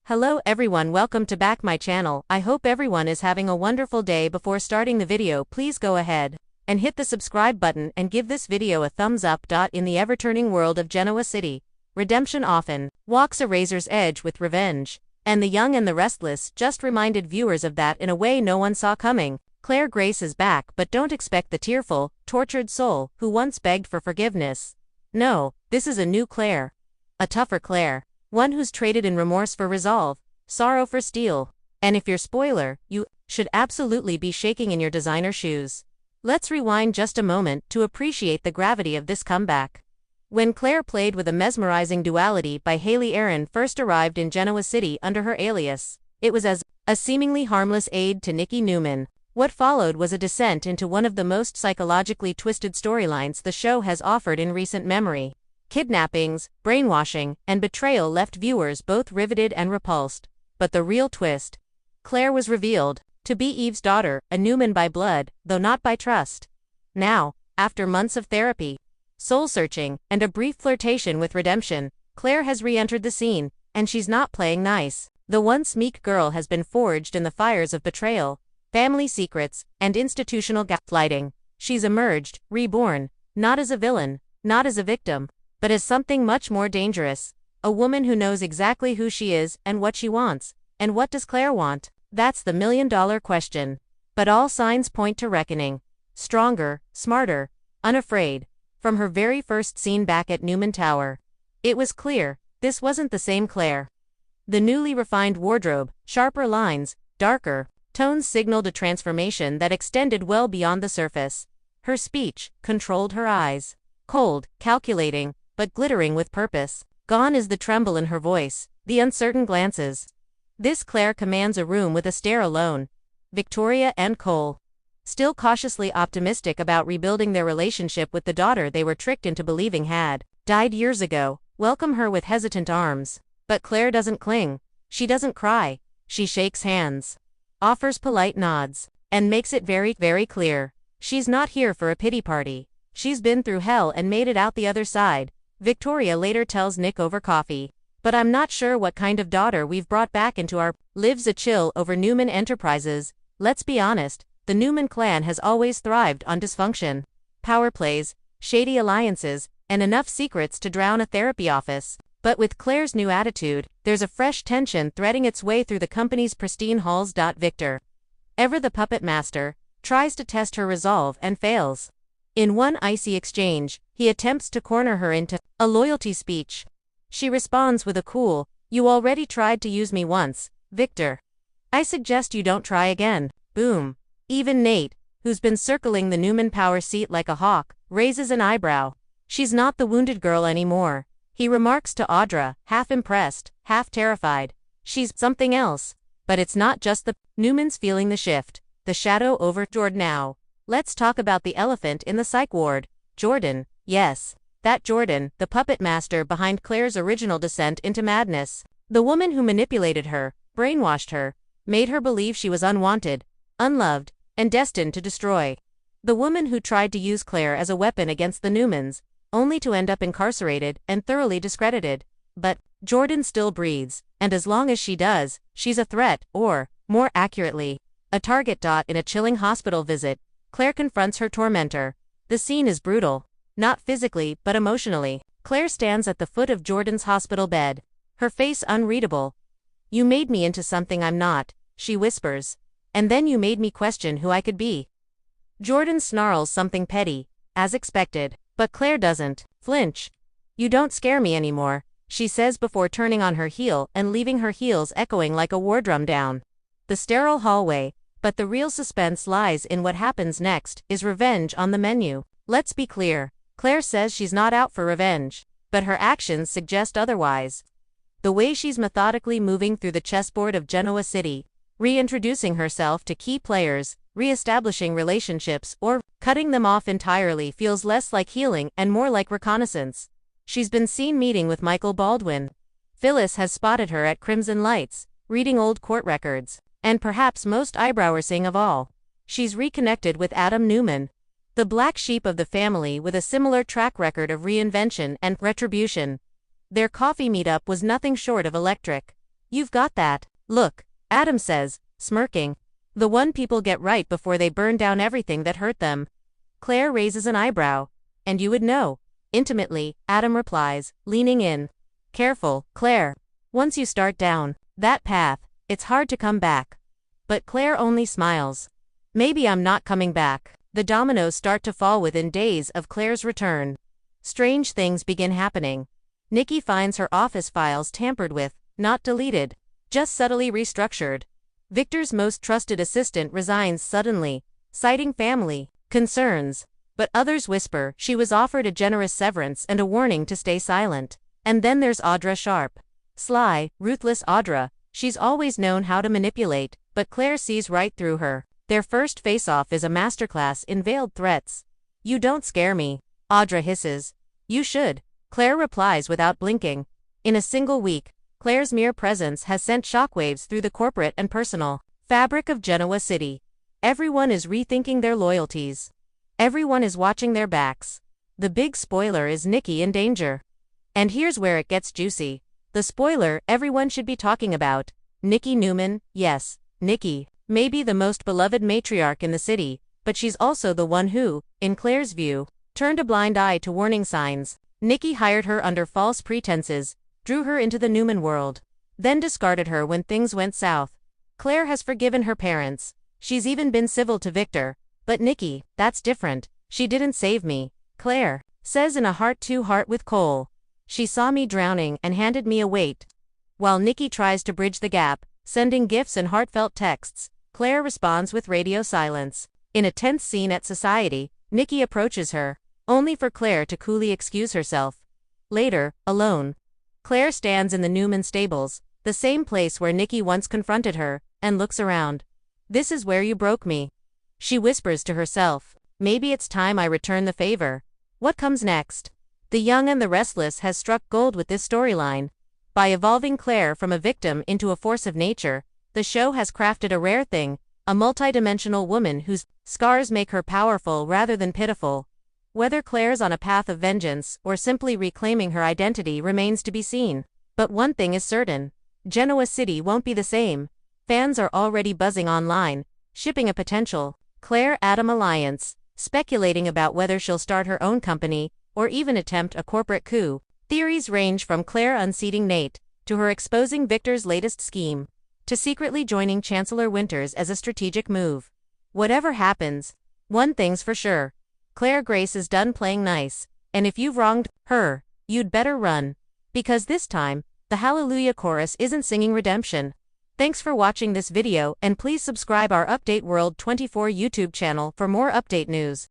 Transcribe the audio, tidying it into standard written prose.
Hello everyone, welcome to back my channel. I hope everyone is having a wonderful day. Before starting the video, please go ahead and hit the subscribe button and give this video a thumbs up. In the ever-turning world of Genoa City, redemption often walks a razor's edge with revenge, and The Young and the Restless just reminded viewers of that in a way no one saw coming. Claire Grace is back, but don't expect the tearful, tortured soul who once begged for forgiveness. No, this is a new Claire. A tougher Claire. One who's traded in remorse for resolve, sorrow for steel. And if you're spoiler, you should absolutely be shaking in your designer shoes. Let's rewind just a moment to appreciate the gravity of this comeback. When Claire, played with a mesmerizing duality by Haley Aaron, first arrived in Genoa City under her alias, it was as a seemingly harmless aide to Nikki Newman. What followed was a descent into one of the most psychologically twisted storylines the show has offered in recent memory. Kidnappings, brainwashing, and betrayal left viewers both riveted and repulsed. But the real twist: Claire was revealed to be Eve's daughter, a Newman by blood, though not by trust. Now, after months of therapy, soul-searching, and a brief flirtation with redemption, Claire has re-entered the scene, and she's not playing nice. The once meek girl has been forged in the fires of betrayal, family secrets, and institutional gaslighting. She's emerged, reborn, not as a villain, not as a victim, but as something much more dangerous. A woman who knows exactly who she is and what she wants. And what does Claire want? That's the million-dollar question. But all signs point to reckoning. Stronger, smarter, unafraid. From her very first scene back at Newman Tower, it was clear this wasn't the same Claire. The newly refined wardrobe, sharper lines, darker tones signaled a transformation that extended well beyond the surface. Her speech controlled her eyes. Cold, calculating, but glittering with purpose. Gone is the tremble in her voice, the uncertain glances. This Claire commands a room with a stare alone. Victoria and Cole, still cautiously optimistic about rebuilding their relationship with the daughter they were tricked into believing had died years ago, welcome her with hesitant arms. But Claire doesn't cling. She doesn't cry. She shakes hands, offers polite nods, and makes it very, very clear. She's not here for a pity party. She's been through hell and made it out the other side. Victoria later tells Nick over coffee, "But I'm not sure what kind of daughter we've brought back into our lives." A chill over Newman Enterprises. Let's be honest, the Newman clan has always thrived on dysfunction. Power plays, shady alliances, and enough secrets to drown a therapy office. But with Claire's new attitude, there's a fresh tension threading its way through the company's pristine halls. Victor, ever the puppet master, tries to test her resolve and fails. In one icy exchange, he attempts to corner her into a loyalty speech. She responds with a cool, "You already tried to use me once, Victor. I suggest you don't try again." Boom. Even Nate, who's been circling the Newman power seat like a hawk, raises an eyebrow. She's not the wounded girl anymore, he remarks to Audra, half impressed, half terrified. She's something else. But it's not just the Newmans feeling the shift. The shadow over Jordan now. Let's talk about the elephant in the psych ward. Jordan. Yes, that Jordan, the puppet master behind Claire's original descent into madness. The woman who manipulated her, brainwashed her, made her believe she was unwanted, unloved, and destined to destroy. The woman who tried to use Claire as a weapon against the Newmans, only to end up incarcerated and thoroughly discredited. But Jordan still breathes, and as long as she does, she's a threat, or, more accurately, a target. In a chilling hospital visit, Claire confronts her tormentor. The scene is brutal. Not physically, but emotionally. Claire stands at the foot of Jordan's hospital bed, her face unreadable. "You made me into something I'm not," she whispers. "And then you made me question who I could be." Jordan snarls something petty, as expected, but Claire doesn't flinch. "You don't scare me anymore," she says before turning on her heel and leaving her heels echoing like a war drum down the sterile hallway. But the real suspense lies in what happens next. Is revenge on the menu? Let's be clear. Claire says she's not out for revenge, but her actions suggest otherwise. The way she's methodically moving through the chessboard of Genoa City, reintroducing herself to key players, re-establishing relationships, or cutting them off entirely feels less like healing and more like reconnaissance. She's been seen meeting with Michael Baldwin. Phyllis has spotted her at Crimson Lights, reading old court records. And perhaps most eyebrow-raising of all, she's reconnected with Adam Newman, the black sheep of the family with a similar track record of reinvention and retribution. Their coffee meetup was nothing short of electric. You've got that look, Adam says, smirking. The one people get right before they burn down everything that hurt them. Claire raises an eyebrow. And you would know. Intimately, Adam replies, leaning in. Careful, Claire. Once you start down that path, it's hard to come back. But Claire only smiles. Maybe I'm not coming back. The dominoes start to fall within days of Claire's return. Strange things begin happening. Nikki finds her office files tampered with, not deleted, just subtly restructured. Victor's most trusted assistant resigns suddenly, citing family concerns. But others whisper she was offered a generous severance and a warning to stay silent. And then there's Audra Sharp. Sly, ruthless Audra. She's always known how to manipulate, but Claire sees right through her. Their first face-off is a masterclass in veiled threats. You don't scare me, Audra hisses. You should, Claire replies without blinking. In a single week, Claire's mere presence has sent shockwaves through the corporate and personal fabric of Genoa City. Everyone is rethinking their loyalties. Everyone is watching their backs. The big spoiler is Nikki in danger. And here's where it gets juicy. The spoiler everyone should be talking about. Nikki Newman, yes, Nikki, maybe the most beloved matriarch in the city, but she's also the one who, in Claire's view, turned a blind eye to warning signs. Nikki hired her under false pretenses, drew her into the Newman world, then discarded her when things went south. Claire has forgiven her parents. She's even been civil to Victor. But Nikki, that's different. She didn't save me, Claire says in a heart-to-heart with Cole. She saw me drowning and handed me a weight. While Nikki tries to bridge the gap, sending gifts and heartfelt texts, Claire responds with radio silence. In a tense scene at Society, Nikki approaches her, only for Claire to coolly excuse herself. Later, alone, Claire stands in the Newman stables, the same place where Nikki once confronted her, and looks around. This is where you broke me. She whispers to herself, maybe it's time I return the favor. What comes next? The Young and the Restless has struck gold with this storyline. By evolving Claire from a victim into a force of nature, the show has crafted a rare thing, a multidimensional woman whose scars make her powerful rather than pitiful. Whether Claire's on a path of vengeance or simply reclaiming her identity remains to be seen. But one thing is certain. Genoa City won't be the same. Fans are already buzzing online, shipping a potential Claire-Adam alliance, speculating about whether she'll start her own company, or even attempt a corporate coup. Theories range from Claire unseating Nate, to her exposing Victor's latest scheme, to secretly joining Chancellor Winters as a strategic move. Whatever happens, one thing's for sure. Claire Grace is done playing nice, and if you've wronged her, you'd better run. Because this time, the Hallelujah Chorus isn't singing redemption. Thanks for watching this video and please subscribe our Update World 24 YouTube channel for more update news.